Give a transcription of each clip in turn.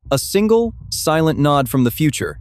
A single, silent nod from the future.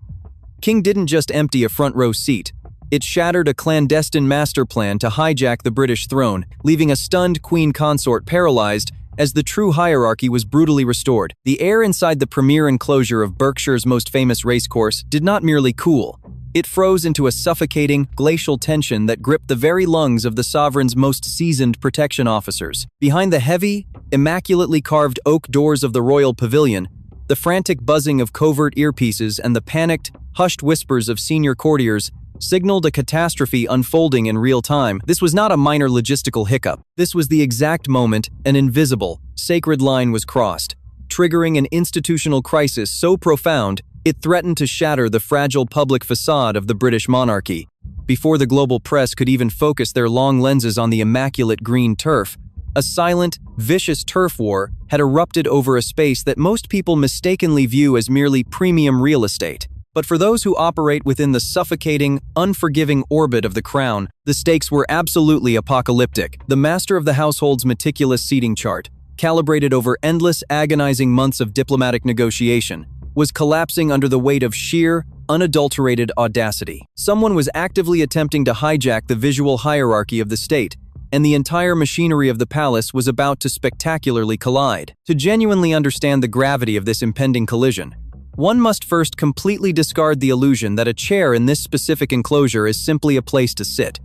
King didn't just empty a front-row seat. It shattered a clandestine master plan to hijack the British throne, leaving a stunned queen consort paralyzed as the true hierarchy was brutally restored. The air inside the premier enclosure of Berkshire's most famous racecourse did not merely cool. It froze into a suffocating, glacial tension that gripped the very lungs of the sovereign's most seasoned protection officers. Behind the heavy, immaculately carved oak doors of the royal pavilion, the frantic buzzing of covert earpieces and the panicked, hushed whispers of senior courtiers signaled a catastrophe unfolding in real time. This was not a minor logistical hiccup. This was the exact moment an invisible, sacred line was crossed, triggering an institutional crisis so profound it threatened to shatter the fragile public facade of the British monarchy. Before the global press could even focus their long lenses on the immaculate green turf, a silent, vicious turf war had erupted over a space that most people mistakenly view as merely premium real estate. But for those who operate within the suffocating, unforgiving orbit of the crown, the stakes were absolutely apocalyptic. The master of the household's meticulous seating chart, calibrated over endless, agonizing months of diplomatic negotiation, was collapsing under the weight of sheer, unadulterated audacity. Someone was actively attempting to hijack the visual hierarchy of the state, and the entire machinery of the palace was about to spectacularly collide. To genuinely understand the gravity of this impending collision, one must first completely discard the illusion that a chair in this specific enclosure is simply a place to sit.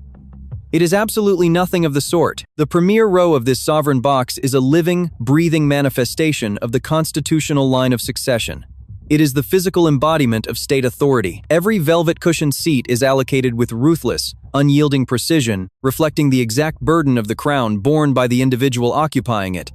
It is absolutely nothing of the sort. The premier row of this sovereign box is a living, breathing manifestation of the constitutional line of succession. It is the physical embodiment of state authority. Every velvet-cushioned seat is allocated with ruthless, unyielding precision, reflecting the exact burden of the crown borne by the individual occupying it.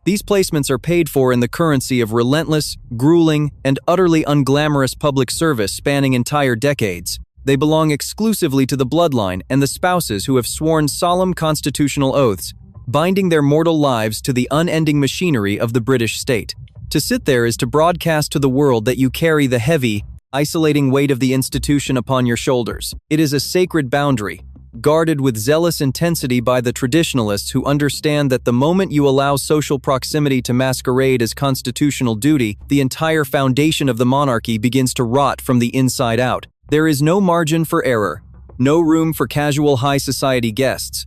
These placements are paid for in the currency of relentless, grueling, and utterly unglamorous public service spanning entire decades. They belong exclusively to the bloodline and the spouses who have sworn solemn constitutional oaths, binding their mortal lives to the unending machinery of the British state. To sit there is to broadcast to the world that you carry the heavy, isolating weight of the institution upon your shoulders. It is a sacred boundary, guarded with zealous intensity by the traditionalists who understand that the moment you allow social proximity to masquerade as constitutional duty, the entire foundation of the monarchy begins to rot from the inside out. There is no margin for error, no room for casual high society guests,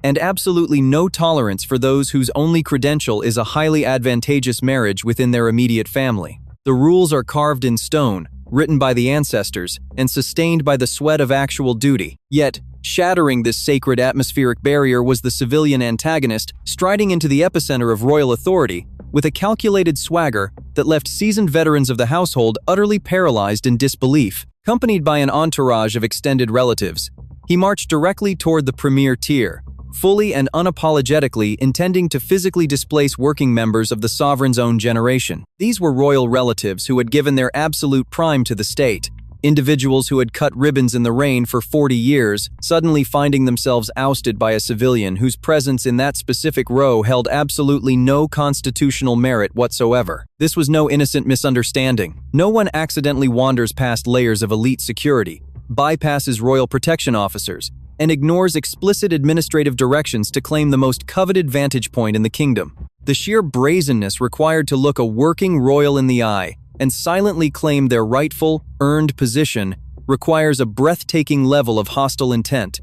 and absolutely no tolerance for those whose only credential is a highly advantageous marriage within their immediate family. The rules are carved in stone, written by the ancestors, and sustained by the sweat of actual duty. Yet, shattering this sacred atmospheric barrier was the civilian antagonist, striding into the epicenter of royal authority with a calculated swagger that left seasoned veterans of the household utterly paralyzed in disbelief. Accompanied by an entourage of extended relatives, he marched directly toward the premier tier, fully and unapologetically intending to physically displace working members of the sovereign's own generation. These were royal relatives who had given their absolute prime to the state, individuals who had cut ribbons in the rain for 40 years, suddenly finding themselves ousted by a civilian whose presence in that specific row held absolutely no constitutional merit whatsoever. This was no innocent misunderstanding. No one accidentally wanders past layers of elite security, bypasses royal protection officers, and ignores explicit administrative directions to claim the most coveted vantage point in the kingdom. The sheer brazenness required to look a working royal in the eye and silently claim their rightful, earned position requires a breathtaking level of hostile intent.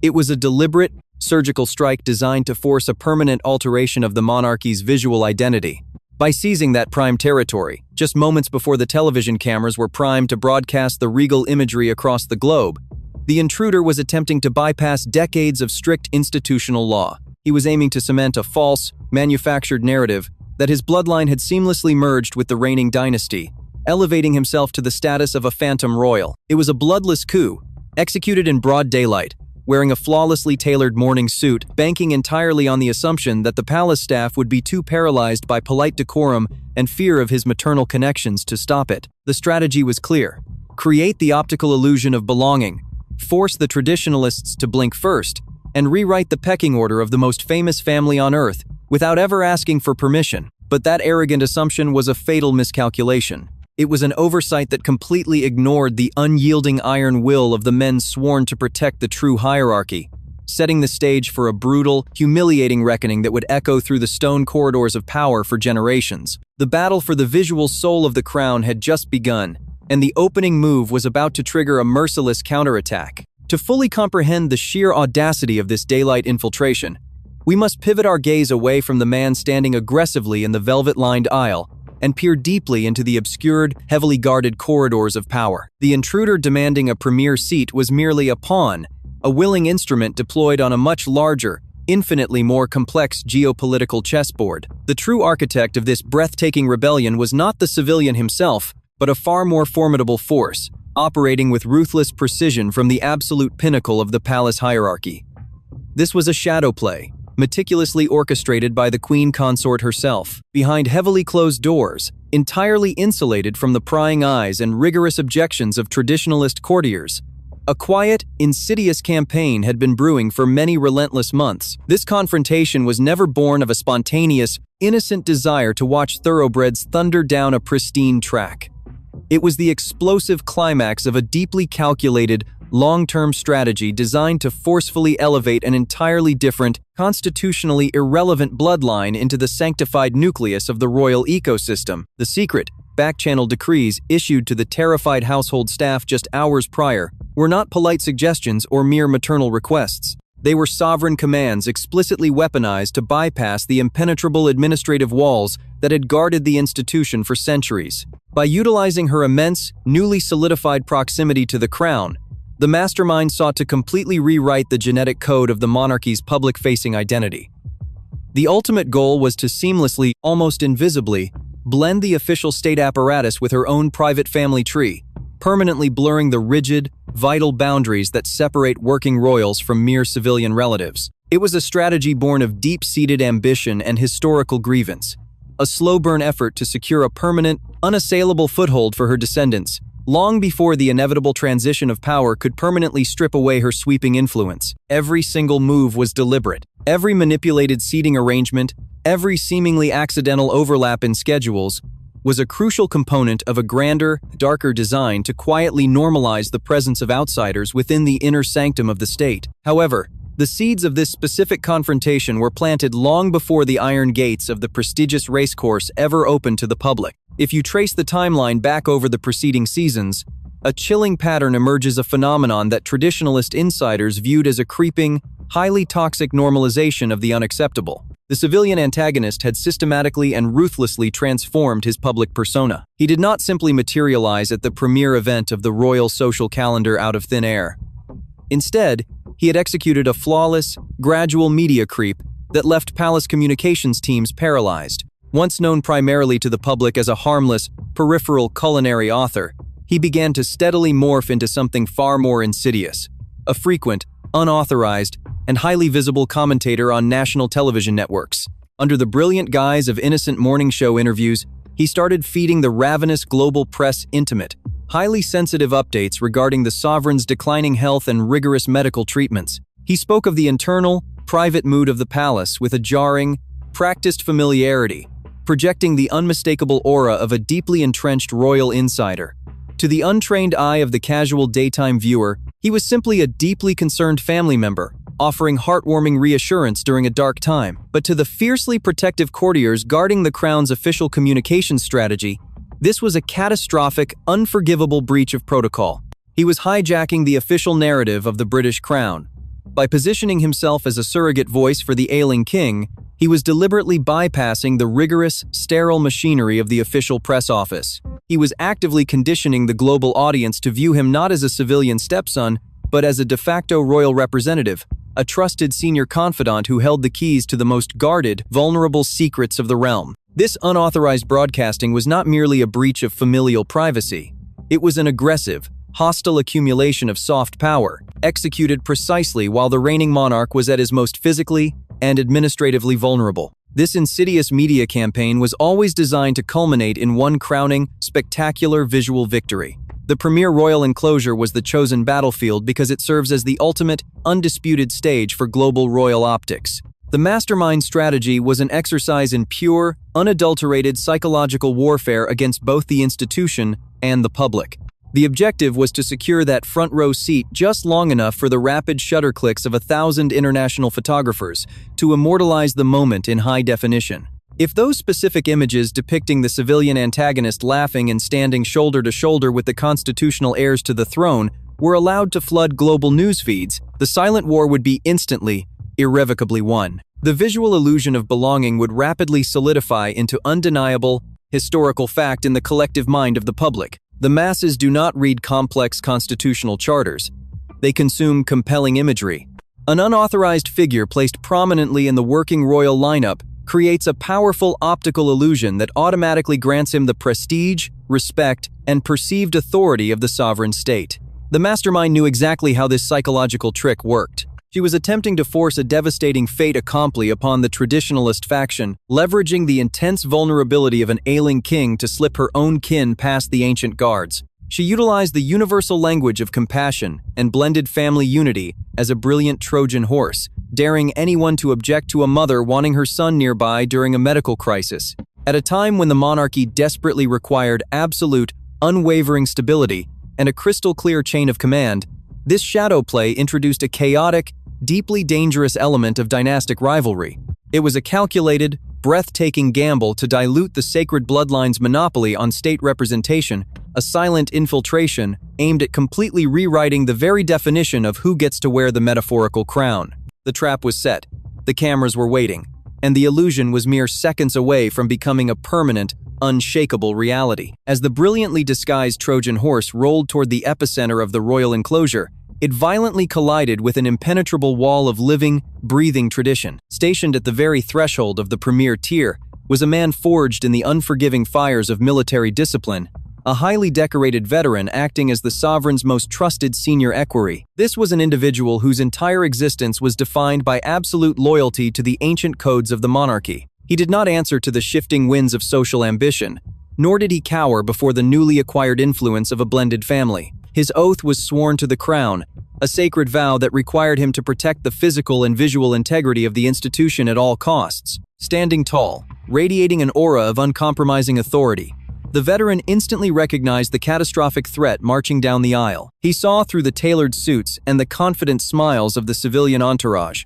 It was a deliberate, surgical strike designed to force a permanent alteration of the monarchy's visual identity. By seizing that prime territory, just moments before the television cameras were primed to broadcast the regal imagery across the globe, the intruder was attempting to bypass decades of strict institutional law. He was aiming to cement a false, manufactured narrative that his bloodline had seamlessly merged with the reigning dynasty, elevating himself to the status of a phantom royal. It was a bloodless coup, executed in broad daylight, wearing a flawlessly tailored morning suit, banking entirely on the assumption that the palace staff would be too paralyzed by polite decorum and fear of his maternal connections to stop it. The strategy was clear: create the optical illusion of belonging, force the traditionalists to blink first, and rewrite the pecking order of the most famous family on earth without ever asking for permission. But that arrogant assumption was a fatal miscalculation. It was an oversight that completely ignored the unyielding iron will of the men sworn to protect the true hierarchy. setting the stage for a brutal, humiliating reckoning that would echo through the stone corridors of power for generations. The battle for the visual soul of the crown had just begun, and the opening move was about to trigger a merciless counterattack. To fully comprehend the sheer audacity of this daylight infiltration, we must pivot our gaze away from the man standing aggressively in the velvet-lined aisle and peer deeply into the obscured, heavily guarded corridors of power. The intruder demanding a premier seat was merely a pawn, a willing instrument deployed on a much larger, infinitely more complex geopolitical chessboard. The true architect of this breathtaking rebellion was not the civilian himself, but a far more formidable force, operating with ruthless precision from the absolute pinnacle of the palace hierarchy. This was a shadow play, meticulously orchestrated by the queen consort herself, behind heavily closed doors, entirely insulated from the prying eyes and rigorous objections of traditionalist courtiers. A quiet, insidious campaign had been brewing for many relentless months. This confrontation was never born of a spontaneous, innocent desire to watch thoroughbreds thunder down a pristine track. It was the explosive climax of a deeply calculated, long-term strategy designed to forcefully elevate an entirely different, constitutionally irrelevant bloodline into the sanctified nucleus of the royal ecosystem. The secret, back-channel decrees issued to the terrified household staff just hours prior were not polite suggestions or mere maternal requests. They were sovereign commands explicitly weaponized to bypass the impenetrable administrative walls that had guarded the institution for centuries. By utilizing her immense, newly solidified proximity to the crown, the mastermind sought to completely rewrite the genetic code of the monarchy's public-facing identity. The ultimate goal was to seamlessly, almost invisibly, blend the official state apparatus with her own private family tree, permanently blurring the rigid, vital boundaries that separate working royals from mere civilian relatives. It was a strategy born of deep-seated ambition and historical grievance, a slow-burn effort to secure a permanent, unassailable foothold for her descendants, long before the inevitable transition of power could permanently strip away her sweeping influence. Every single move was deliberate. Every manipulated seating arrangement, every seemingly accidental overlap in schedules, was a crucial component of a grander, darker design to quietly normalize the presence of outsiders within the inner sanctum of the state. However, the seeds of this specific confrontation were planted long before the iron gates of the prestigious racecourse ever opened to the public. If you trace the timeline back over the preceding seasons, a chilling pattern emerges, a phenomenon that traditionalist insiders viewed as a creeping, highly toxic normalization of the unacceptable. The civilian antagonist had systematically and ruthlessly transformed his public persona. He did not simply materialize at the premier event of the royal social calendar out of thin air. Instead, he had executed a flawless, gradual media creep that left palace communications teams paralyzed. Once known primarily to the public as a harmless, peripheral culinary author, he began to steadily morph into something far more insidious. A frequent, unauthorized, and highly visible commentator on national television networks. Under the brilliant guise of innocent morning show interviews, he started feeding the ravenous global press intimate, highly sensitive updates regarding the sovereign's declining health and rigorous medical treatments. He spoke of the internal, private mood of the palace with a jarring, practiced familiarity, projecting the unmistakable aura of a deeply entrenched royal insider. To the untrained eye of the casual daytime viewer, he was simply a deeply concerned family member, offering heartwarming reassurance during a dark time. But to the fiercely protective courtiers guarding the crown's official communication strategy, this was a catastrophic, unforgivable breach of protocol. He was hijacking the official narrative of the British crown. By positioning himself as a surrogate voice for the ailing king, he was deliberately bypassing the rigorous, sterile machinery of the official press office. He was actively conditioning the global audience to view him not as a civilian stepson, but as a de facto royal representative, a trusted senior confidant who held the keys to the most guarded, vulnerable secrets of the realm. This unauthorized broadcasting was not merely a breach of familial privacy. It was an aggressive, hostile accumulation of soft power, executed precisely while the reigning monarch was at his most physically and administratively vulnerable. This insidious media campaign was always designed to culminate in one crowning, spectacular visual victory. The premier royal enclosure was the chosen battlefield because it serves as the ultimate, undisputed stage for global royal optics. The mastermind strategy was an exercise in pure, unadulterated psychological warfare against both the institution and the public. The objective was to secure that front row seat just long enough for the rapid shutter clicks of 1,000 international photographers to immortalize the moment in high definition. If those specific images depicting the civilian antagonist laughing and standing shoulder to shoulder with the constitutional heirs to the throne were allowed to flood global news feeds, the silent war would be instantly, irrevocably won. The visual illusion of belonging would rapidly solidify into undeniable, historical fact in the collective mind of the public. The masses do not read complex constitutional charters. They consume compelling imagery. An unauthorized figure placed prominently in the working royal lineup creates a powerful optical illusion that automatically grants him the prestige, respect, and perceived authority of the sovereign state. The mastermind knew exactly how this psychological trick worked. She was attempting to force a devastating fait accompli upon the traditionalist faction, leveraging the intense vulnerability of an ailing king to slip her own kin past the ancient guards. She utilized the universal language of compassion and blended family unity as a brilliant Trojan horse, daring anyone to object to a mother wanting her son nearby during a medical crisis. At a time when the monarchy desperately required absolute, unwavering stability and a crystal-clear chain of command, this shadow play introduced a chaotic, deeply dangerous element of dynastic rivalry. It was a calculated, breathtaking gamble to dilute the sacred bloodline's monopoly on state representation, a silent infiltration aimed at completely rewriting the very definition of who gets to wear the metaphorical crown. The trap was set, the cameras were waiting, and the illusion was mere seconds away from becoming a permanent, unshakable reality. As the brilliantly disguised Trojan horse rolled toward the epicenter of the royal enclosure, it violently collided with an impenetrable wall of living, breathing tradition. Stationed at the very threshold of the premier tier was a man forged in the unforgiving fires of military discipline, a highly decorated veteran acting as the sovereign's most trusted senior equerry. This was an individual whose entire existence was defined by absolute loyalty to the ancient codes of the monarchy. He did not answer to the shifting winds of social ambition, nor did he cower before the newly acquired influence of a blended family. His oath was sworn to the crown, a sacred vow that required him to protect the physical and visual integrity of the institution at all costs. Standing tall, radiating an aura of uncompromising authority, the veteran instantly recognized the catastrophic threat marching down the aisle. He saw through the tailored suits and the confident smiles of the civilian entourage.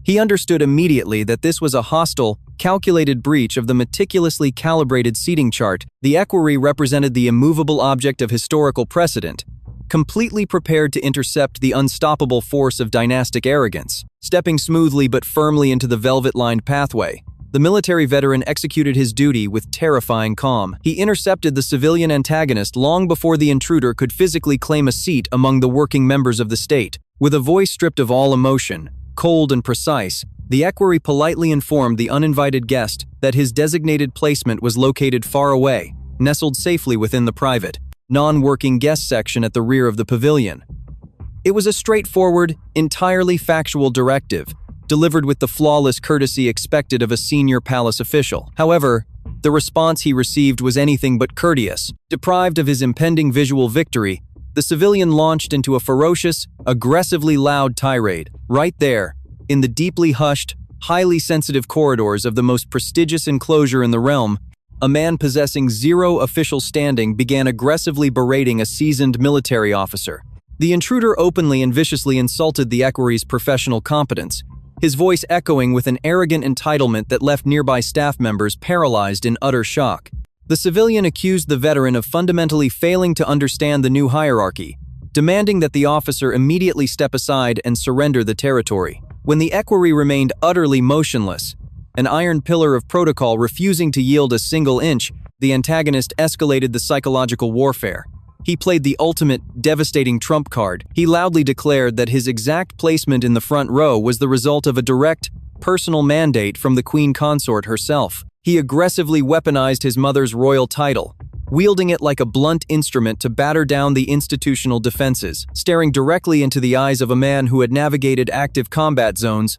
He understood immediately that this was a hostile, calculated breach of the meticulously calibrated seating chart. The equerry represented the immovable object of historical precedent, completely prepared to intercept the unstoppable force of dynastic arrogance. Stepping smoothly but firmly into the velvet-lined pathway, the military veteran executed his duty with terrifying calm. He intercepted the civilian antagonist long before the intruder could physically claim a seat among the working members of the state. With a voice stripped of all emotion, cold and precise, the equerry politely informed the uninvited guest that his designated placement was located far away, nestled safely within the private, non-working guest section at the rear of the pavilion. It was a straightforward, entirely factual directive, delivered with the flawless courtesy expected of a senior palace official. However, the response he received was anything but courteous. Deprived of his impending visual victory, the civilian launched into a ferocious, aggressively loud tirade. Right there, in the deeply hushed, highly sensitive corridors of the most prestigious enclosure in the realm, a man possessing zero official standing began aggressively berating a seasoned military officer. The intruder openly and viciously insulted the equerry's professional competence, his voice echoing with an arrogant entitlement that left nearby staff members paralyzed in utter shock. The civilian accused the veteran of fundamentally failing to understand the new hierarchy, demanding that the officer immediately step aside and surrender the territory. When the equerry remained utterly motionless, an iron pillar of protocol refusing to yield a single inch, the antagonist escalated the psychological warfare. He played the ultimate, devastating trump card. He loudly declared that his exact placement in the front row was the result of a direct, personal mandate from the Queen Consort herself. He aggressively weaponized his mother's royal title, wielding it like a blunt instrument to batter down the institutional defenses. Staring directly into the eyes of a man who had navigated active combat zones,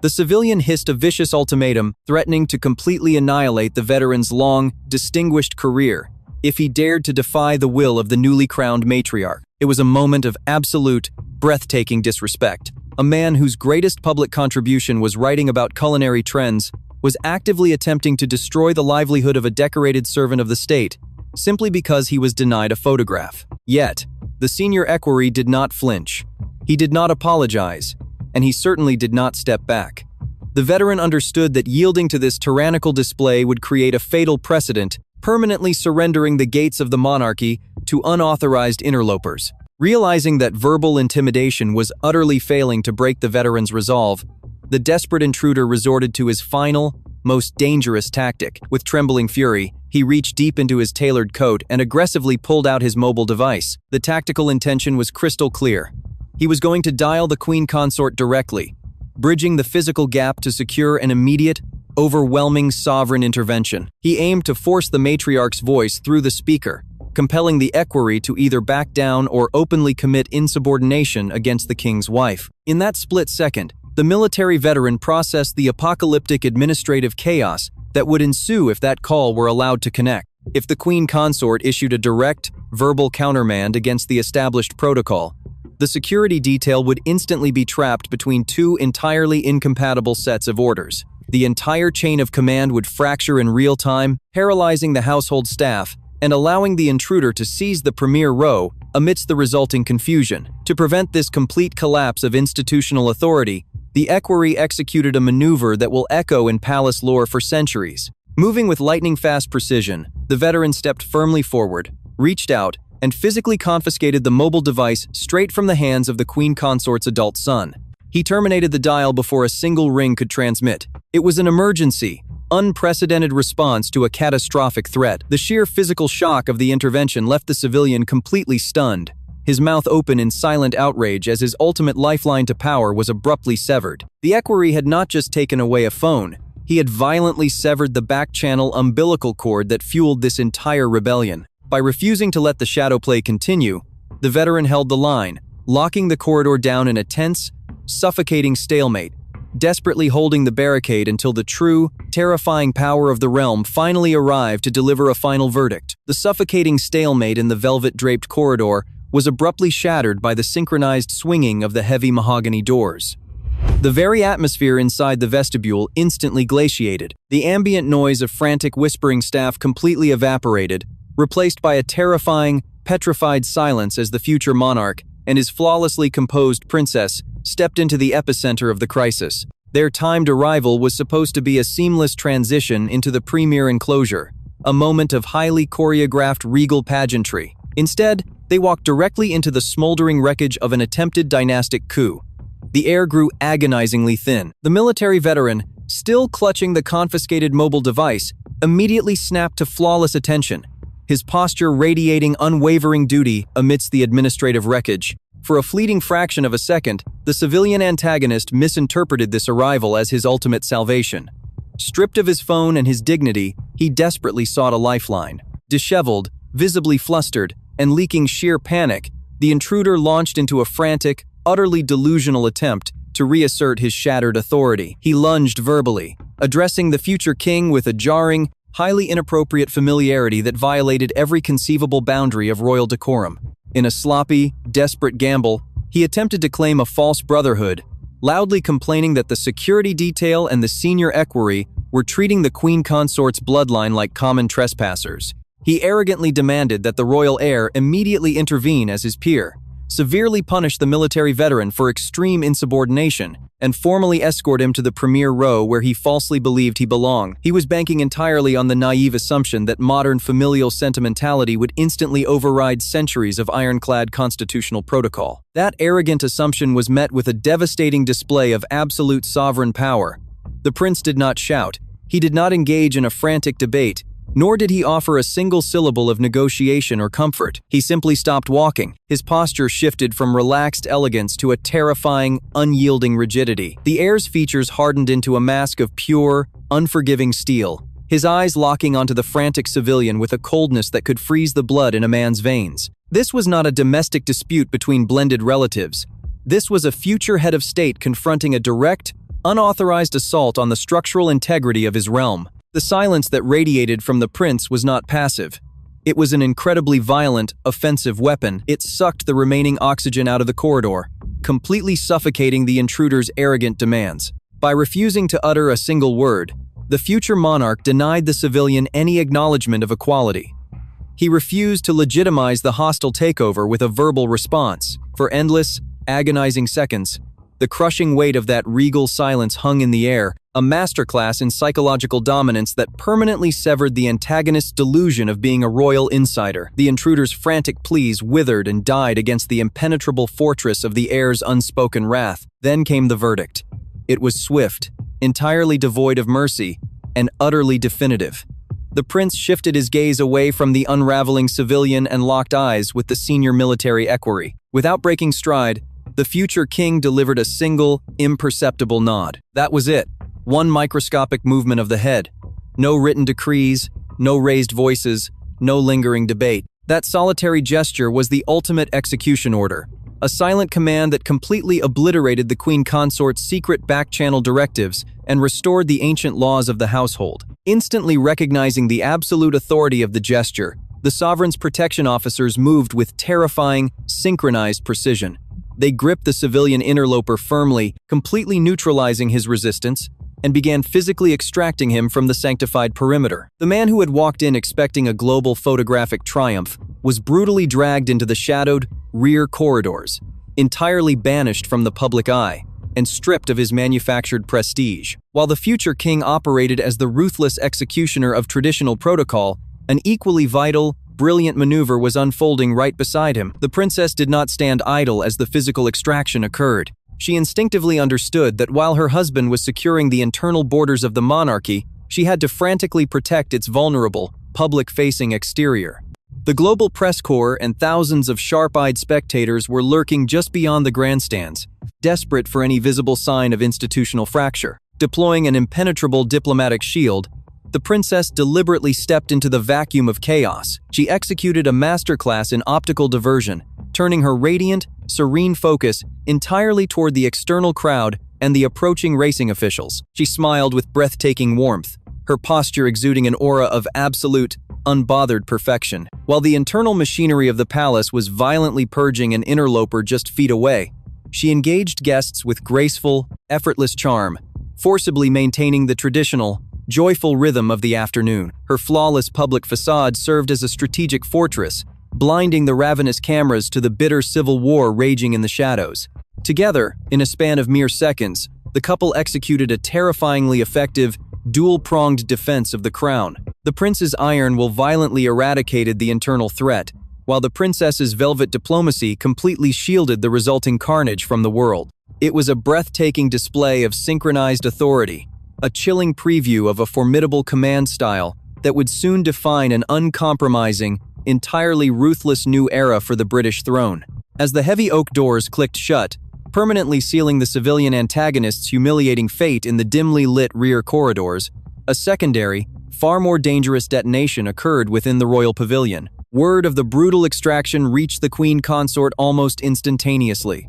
the civilian hissed a vicious ultimatum, threatening to completely annihilate the veteran's long, distinguished career if he dared to defy the will of the newly crowned matriarch. It was a moment of absolute, breathtaking disrespect. A man whose greatest public contribution was writing about culinary trends was actively attempting to destroy the livelihood of a decorated servant of the state, simply because he was denied a photograph. Yet, the senior equerry did not flinch. He did not apologize, and he certainly did not step back. The veteran understood that yielding to this tyrannical display would create a fatal precedent, permanently surrendering the gates of the monarchy to unauthorized interlopers. Realizing that verbal intimidation was utterly failing to break the veteran's resolve, the desperate intruder resorted to his final, most dangerous tactic. With trembling fury, he reached deep into his tailored coat and aggressively pulled out his mobile device. The tactical intention was crystal clear. He was going to dial the queen consort directly, bridging the physical gap to secure an immediate, overwhelming sovereign intervention. He aimed to force the matriarch's voice through the speaker, compelling the equerry to either back down or openly commit insubordination against the king's wife. In that split second, the military veteran processed the apocalyptic administrative chaos that would ensue if that call were allowed to connect. If the queen consort issued a direct, verbal countermand against the established protocol, the security detail would instantly be trapped between two entirely incompatible sets of orders. The entire chain of command would fracture in real time, paralyzing the household staff and allowing the intruder to seize the premier row amidst the resulting confusion. To prevent this complete collapse of institutional authority, the equerry executed a maneuver that will echo in palace lore for centuries. Moving with lightning-fast precision, the veteran stepped firmly forward, reached out, and physically confiscated the mobile device straight from the hands of the queen consort's adult son. He terminated the dial before a single ring could transmit. It was an emergency, unprecedented response to a catastrophic threat. The sheer physical shock of the intervention left the civilian completely stunned, his mouth open in silent outrage as his ultimate lifeline to power was abruptly severed. The equerry had not just taken away a phone, he had violently severed the back-channel umbilical cord that fueled this entire rebellion. By refusing to let the shadow play continue, the veteran held the line, locking the corridor down in a tense, suffocating stalemate, desperately holding the barricade until the true, terrifying power of the realm finally arrived to deliver a final verdict. The suffocating stalemate in the velvet-draped corridor was abruptly shattered by the synchronized swinging of the heavy mahogany doors. The very atmosphere inside the vestibule instantly glaciated. The ambient noise of frantic whispering staff completely evaporated, replaced by a terrifying, petrified silence as the future monarch and his flawlessly composed princess stepped into the epicenter of the crisis. Their timed arrival was supposed to be a seamless transition into the premier enclosure, a moment of highly choreographed regal pageantry. Instead, they walked directly into the smoldering wreckage of an attempted dynastic coup. The air grew agonizingly thin. The military veteran, still clutching the confiscated mobile device, immediately snapped to flawless attention, his posture radiating unwavering duty amidst the administrative wreckage. For a fleeting fraction of a second, the civilian antagonist misinterpreted this arrival as his ultimate salvation. Stripped of his phone and his dignity, he desperately sought a lifeline. Disheveled, visibly flustered, and leaking sheer panic, the intruder launched into a frantic, utterly delusional attempt to reassert his shattered authority. He lunged verbally, addressing the future king with a jarring, highly inappropriate familiarity that violated every conceivable boundary of royal decorum. In a sloppy, desperate gamble, he attempted to claim a false brotherhood, loudly complaining that the security detail and the senior equerry were treating the queen consort's bloodline like common trespassers. He arrogantly demanded that the royal heir immediately intervene as his peer, severely punish the military veteran for extreme insubordination, and formally escort him to the premier row where he falsely believed he belonged. He was banking entirely on the naive assumption that modern familial sentimentality would instantly override centuries of ironclad constitutional protocol. That arrogant assumption was met with a devastating display of absolute sovereign power. The prince did not shout. He did not engage in a frantic debate, nor did he offer a single syllable of negotiation or comfort. He simply stopped walking. His posture shifted from relaxed elegance to a terrifying, unyielding rigidity. The heir's features hardened into a mask of pure, unforgiving steel, his eyes locking onto the frantic civilian with a coldness that could freeze the blood in a man's veins. This was not a domestic dispute between blended relatives. This was a future head of state confronting a direct, unauthorized assault on the structural integrity of his realm. The silence that radiated from the prince was not passive. It was an incredibly violent, offensive weapon. It sucked the remaining oxygen out of the corridor, completely suffocating the intruder's arrogant demands. By refusing to utter a single word, the future monarch denied the civilian any acknowledgement of equality. He refused to legitimize the hostile takeover with a verbal response. For endless, agonizing seconds, the crushing weight of that regal silence hung in the air, a masterclass in psychological dominance that permanently severed the antagonist's delusion of being a royal insider. The intruder's frantic pleas withered and died against the impenetrable fortress of the heir's unspoken wrath. Then came the verdict. It was swift, entirely devoid of mercy, and utterly definitive. The prince shifted his gaze away from the unraveling civilian and locked eyes with the senior military equerry. Without breaking stride, the future king delivered a single, imperceptible nod. That was it. One microscopic movement of the head. No written decrees, no raised voices, no lingering debate. That solitary gesture was the ultimate execution order, a silent command that completely obliterated the queen consort's secret back-channel directives and restored the ancient laws of the household. Instantly recognizing the absolute authority of the gesture, the sovereign's protection officers moved with terrifying, synchronized precision. They gripped the civilian interloper firmly, completely neutralizing his resistance, and began physically extracting him from the sanctified perimeter. The man who had walked in expecting a global photographic triumph was brutally dragged into the shadowed, rear corridors, entirely banished from the public eye, and stripped of his manufactured prestige. While the future king operated as the ruthless executioner of traditional protocol, an equally vital, brilliant maneuver was unfolding right beside him. The princess did not stand idle as the physical extraction occurred. She instinctively understood that while her husband was securing the internal borders of the monarchy, she had to frantically protect its vulnerable, public-facing exterior. The global press corps and thousands of sharp-eyed spectators were lurking just beyond the grandstands, desperate for any visible sign of institutional fracture. Deploying an impenetrable diplomatic shield, the princess deliberately stepped into the vacuum of chaos. She executed a masterclass in optical diversion, turning her radiant, serene focus entirely toward the external crowd and the approaching racing officials. She smiled with breathtaking warmth, her posture exuding an aura of absolute, unbothered perfection. While the internal machinery of the palace was violently purging an interloper just feet away, she engaged guests with graceful, effortless charm, forcibly maintaining the traditional, joyful rhythm of the afternoon. Her flawless public facade served as a strategic fortress, blinding the ravenous cameras to the bitter civil war raging in the shadows. Together, in a span of mere seconds, the couple executed a terrifyingly effective, dual-pronged defense of the crown. The prince's iron will violently eradicated the internal threat, while the princess's velvet diplomacy completely shielded the resulting carnage from the world. It was a breathtaking display of synchronized authority, a chilling preview of a formidable command style that would soon define an uncompromising, entirely ruthless new era for the British throne. As the heavy oak doors clicked shut, permanently sealing the civilian antagonist's humiliating fate in the dimly lit rear corridors, a secondary, far more dangerous detonation occurred within the royal pavilion. Word of the brutal extraction reached the queen consort almost instantaneously.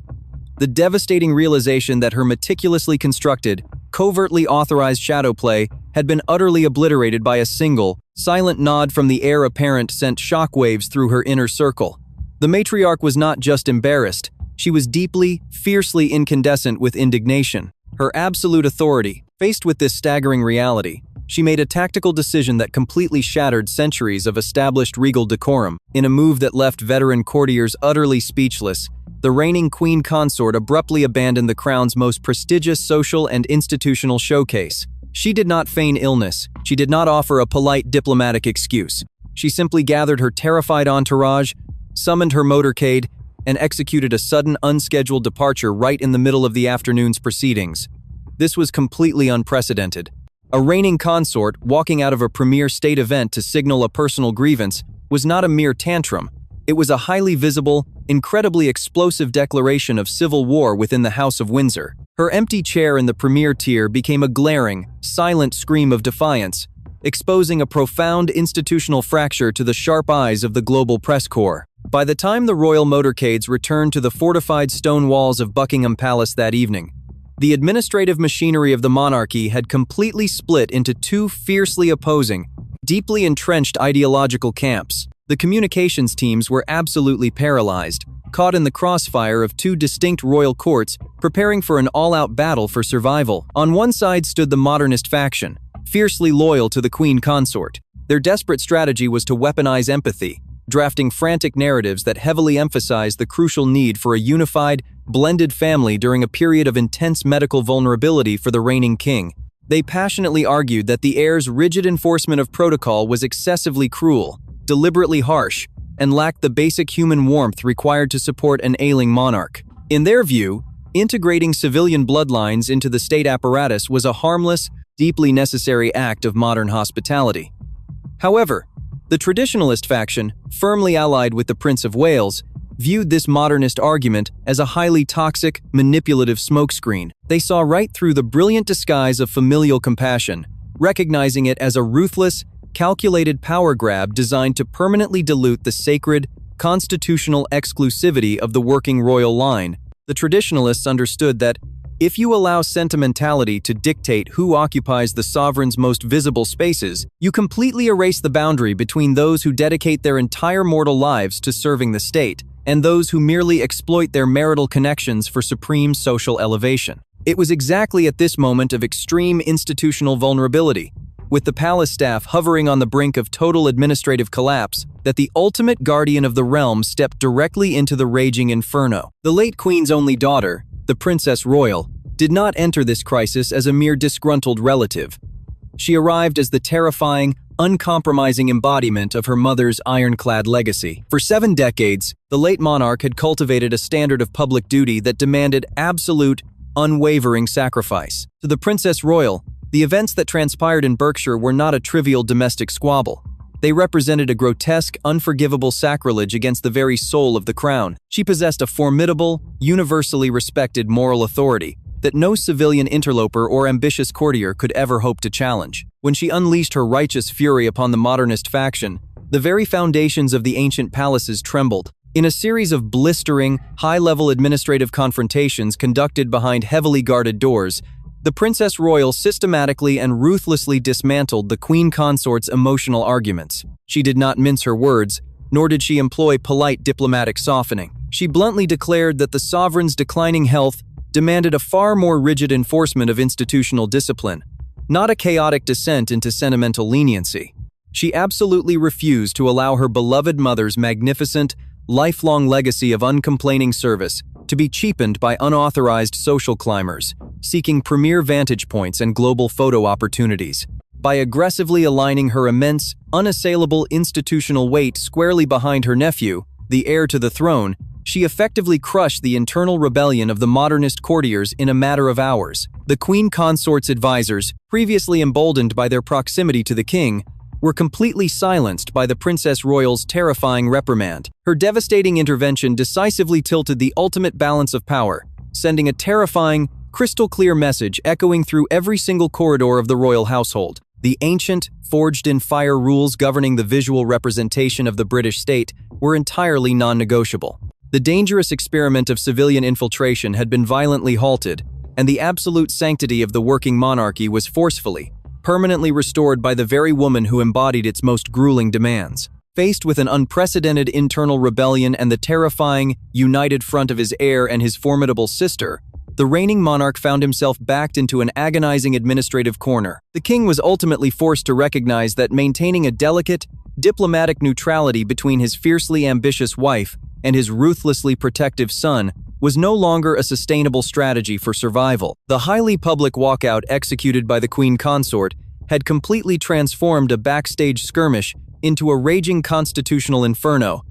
The devastating realization that her meticulously constructed, covertly authorized shadow play had been utterly obliterated by a single, silent nod from the heir apparent sent shockwaves through her inner circle. The matriarch was not just embarrassed, she was deeply, fiercely incandescent with indignation. Her absolute authority, faced with this staggering reality, she made a tactical decision that completely shattered centuries of established regal decorum. In a move that left veteran courtiers utterly speechless, the reigning queen consort abruptly abandoned the crown's most prestigious social and institutional showcase. She did not feign illness. She did not offer a polite diplomatic excuse. She simply gathered her terrified entourage, summoned her motorcade, and executed a sudden, unscheduled departure right in the middle of the afternoon's proceedings. This was completely unprecedented. A reigning consort walking out of a premier state event to signal a personal grievance was not a mere tantrum. It was a highly visible, incredibly explosive declaration of civil war within the House of Windsor. Her empty chair in the premier tier became a glaring, silent scream of defiance, exposing a profound institutional fracture to the sharp eyes of the global press corps. By the time the royal motorcades returned to the fortified stone walls of Buckingham Palace that evening, the administrative machinery of the monarchy had completely split into two fiercely opposing, deeply entrenched ideological camps. The communications teams were absolutely paralyzed, caught in the crossfire of two distinct royal courts preparing for an all-out battle for survival. On one side stood the modernist faction, fiercely loyal to the queen consort. Their desperate strategy was to weaponize empathy, drafting frantic narratives that heavily emphasized the crucial need for a unified, blended family during a period of intense medical vulnerability for the reigning king. They passionately argued that the heir's rigid enforcement of protocol was excessively cruel, deliberately harsh, and lacked the basic human warmth required to support an ailing monarch. In their view, integrating civilian bloodlines into the state apparatus was a harmless, deeply necessary act of modern hospitality. However, the traditionalist faction, firmly allied with the Prince of Wales, viewed this modernist argument as a highly toxic, manipulative smokescreen. They saw right through the brilliant disguise of familial compassion, recognizing it as a ruthless, calculated power grab designed to permanently dilute the sacred, constitutional exclusivity of the working royal line. The traditionalists understood that if you allow sentimentality to dictate who occupies the sovereign's most visible spaces, you completely erase the boundary between those who dedicate their entire mortal lives to serving the state and those who merely exploit their marital connections for supreme social elevation. It was exactly at this moment of extreme institutional vulnerability, with the palace staff hovering on the brink of total administrative collapse, that the ultimate guardian of the realm stepped directly into the raging inferno. The late queen's only daughter, the Princess Royal, did not enter this crisis as a mere disgruntled relative. She arrived as the terrifying, uncompromising embodiment of her mother's ironclad legacy. For 7 decades, the late monarch had cultivated a standard of public duty that demanded absolute, unwavering sacrifice. To the Princess Royal, the events that transpired in Berkshire were not a trivial domestic squabble. They represented a grotesque, unforgivable sacrilege against the very soul of the crown. She possessed a formidable, universally respected moral authority that no civilian interloper or ambitious courtier could ever hope to challenge. When she unleashed her righteous fury upon the modernist faction, the very foundations of the ancient palaces trembled. In a series of blistering, high-level administrative confrontations conducted behind heavily guarded doors, the Princess Royal systematically and ruthlessly dismantled the Queen Consort's emotional arguments. She did not mince her words, nor did she employ polite diplomatic softening. She bluntly declared that the sovereign's declining health demanded a far more rigid enforcement of institutional discipline, not a chaotic descent into sentimental leniency. She absolutely refused to allow her beloved mother's magnificent, lifelong legacy of uncomplaining service to be cheapened by unauthorized social climbers, seeking premier vantage points and global photo opportunities. By aggressively aligning her immense, unassailable institutional weight squarely behind her nephew, the heir to the throne, she effectively crushed the internal rebellion of the modernist courtiers in a matter of hours. The Queen Consort's advisors, previously emboldened by their proximity to the king, were completely silenced by the Princess Royal's terrifying reprimand. Her devastating intervention decisively tilted the ultimate balance of power, sending a terrifying, crystal-clear message echoing through every single corridor of the royal household. The ancient, forged-in-fire rules governing the visual representation of the British state were entirely non-negotiable. The dangerous experiment of civilian infiltration had been violently halted, and the absolute sanctity of the working monarchy was forcefully, permanently restored by the very woman who embodied its most grueling demands. Faced with an unprecedented internal rebellion and the terrifying, united front of his heir and his formidable sister, the reigning monarch found himself backed into an agonizing administrative corner. The king was ultimately forced to recognize that maintaining a delicate, diplomatic neutrality between his fiercely ambitious wife and his ruthlessly protective son was no longer a sustainable strategy for survival. The highly public walkout executed by the Queen Consort had completely transformed a backstage skirmish into a raging constitutional inferno,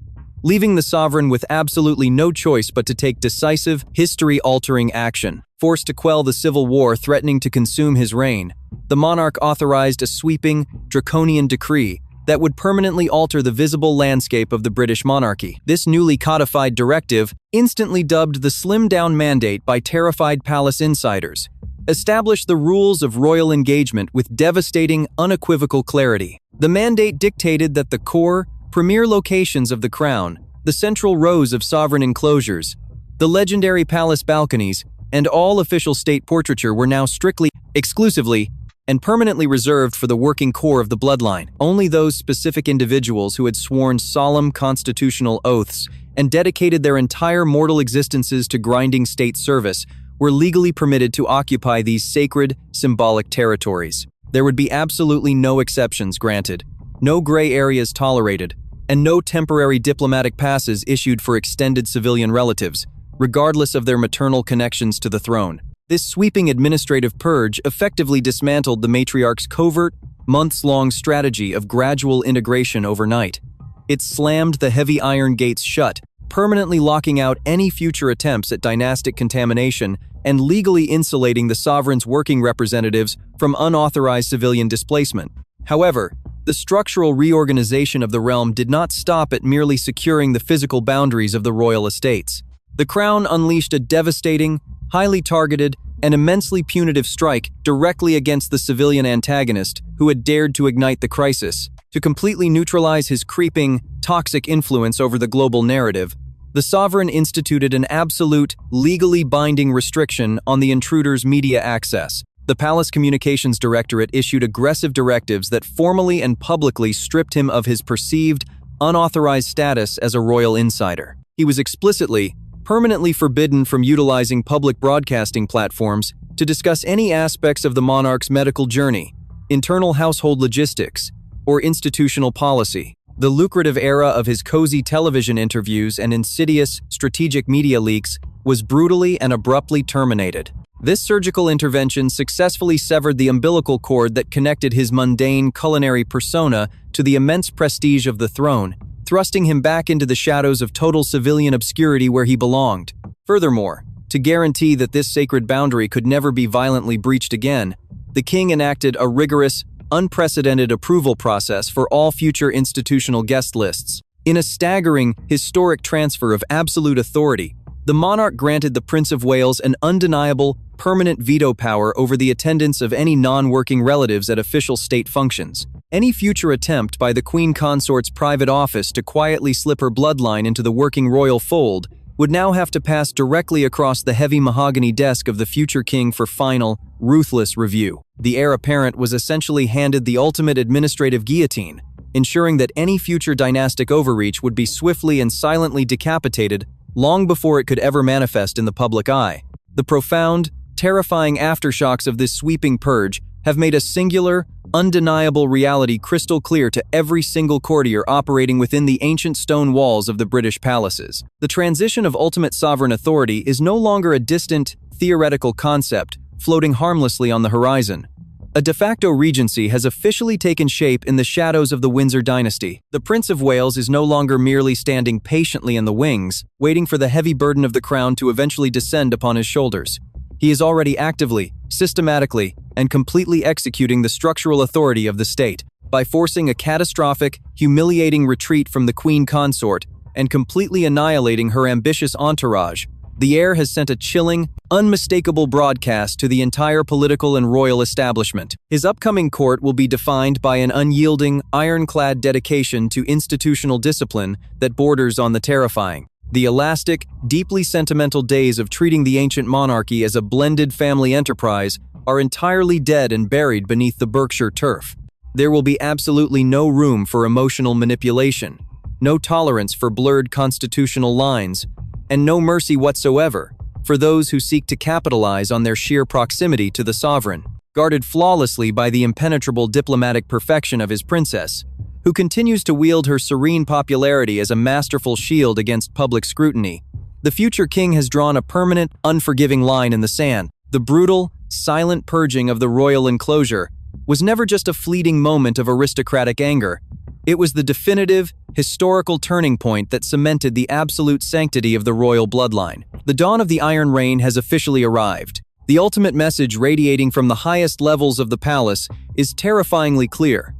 leaving the sovereign with absolutely no choice but to take decisive, history-altering action. Forced to quell the civil war threatening to consume his reign, the monarch authorized a sweeping, draconian decree that would permanently alter the visible landscape of the British monarchy. This newly codified directive, instantly dubbed the slimmed-down mandate by terrified palace insiders, established the rules of royal engagement with devastating, unequivocal clarity. The mandate dictated that the core, premier locations of the crown, the central rows of sovereign enclosures, the legendary palace balconies, and all official state portraiture were now strictly, exclusively, and permanently reserved for the working core of the bloodline. Only those specific individuals who had sworn solemn constitutional oaths and dedicated their entire mortal existences to grinding state service were legally permitted to occupy these sacred, symbolic territories. There would be absolutely no exceptions granted. no gray areas tolerated, and no temporary diplomatic passes issued for extended civilian relatives, regardless of their maternal connections to the throne. This sweeping administrative purge effectively dismantled the matriarch's covert, months-long strategy of gradual integration overnight. It slammed the heavy iron gates shut, permanently locking out any future attempts at dynastic contamination and legally insulating the sovereign's working representatives from unauthorized civilian displacement. However, the structural reorganization of the realm did not stop at merely securing the physical boundaries of the royal estates. The crown unleashed a devastating, highly targeted, and immensely punitive strike directly against the civilian antagonist who had dared to ignite the crisis. To completely neutralize his creeping, toxic influence over the global narrative, the sovereign instituted an absolute, legally binding restriction on the intruder's media access. The Palace Communications Directorate issued aggressive directives that formally and publicly stripped him of his perceived, unauthorized status as a royal insider. He was explicitly, permanently forbidden from utilizing public broadcasting platforms to discuss any aspects of the monarch's medical journey, internal household logistics, or institutional policy. The lucrative era of his cozy television interviews and insidious, strategic media leaks was brutally and abruptly terminated. This surgical intervention successfully severed the umbilical cord that connected his mundane culinary persona to the immense prestige of the throne, thrusting him back into the shadows of total civilian obscurity where he belonged. Furthermore, to guarantee that this sacred boundary could never be violently breached again, the king enacted a rigorous, unprecedented approval process for all future institutional guest lists. In a staggering, historic transfer of absolute authority, the monarch granted the Prince of Wales an undeniable, permanent veto power over the attendance of any non-working relatives at official state functions. Any future attempt by the Queen Consort's private office to quietly slip her bloodline into the working royal fold would now have to pass directly across the heavy mahogany desk of the future king for final, ruthless review. The heir apparent was essentially handed the ultimate administrative guillotine, ensuring that any future dynastic overreach would be swiftly and silently decapitated long before it could ever manifest in the public eye. The profound, terrifying aftershocks of this sweeping purge have made a singular, undeniable reality crystal clear to every single courtier operating within the ancient stone walls of the British palaces. The transition of ultimate sovereign authority is no longer a distant, theoretical concept floating harmlessly on the horizon. A de facto regency has officially taken shape in the shadows of the Windsor dynasty. The Prince of Wales is no longer merely standing patiently in the wings, waiting for the heavy burden of the crown to eventually descend upon his shoulders. He is already actively, systematically, and completely executing the structural authority of the state. By forcing a catastrophic, humiliating retreat from the Queen Consort and completely annihilating her ambitious entourage, the heir has sent a chilling, unmistakable broadcast to the entire political and royal establishment. His upcoming court will be defined by an unyielding, ironclad dedication to institutional discipline that borders on the terrifying. The elastic, deeply sentimental days of treating the ancient monarchy as a blended family enterprise are entirely dead and buried beneath the Berkshire turf. There will be absolutely no room for emotional manipulation, no tolerance for blurred constitutional lines, and no mercy whatsoever for those who seek to capitalize on their sheer proximity to the sovereign. Guarded flawlessly by the impenetrable diplomatic perfection of his princess, who continues to wield her serene popularity as a masterful shield against public scrutiny, the future king has drawn a permanent, unforgiving line in the sand. The brutal, silent purging of the royal enclosure was never just a fleeting moment of aristocratic anger. It was the definitive, historical turning point that cemented the absolute sanctity of the royal bloodline. The dawn of the Iron Reign has officially arrived. The ultimate message radiating from the highest levels of the palace is terrifyingly clear.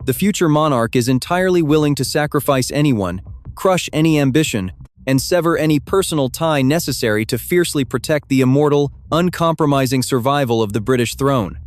The future monarch is entirely willing to sacrifice anyone, crush any ambition, and sever any personal tie necessary to fiercely protect the immortal, uncompromising survival of the British throne.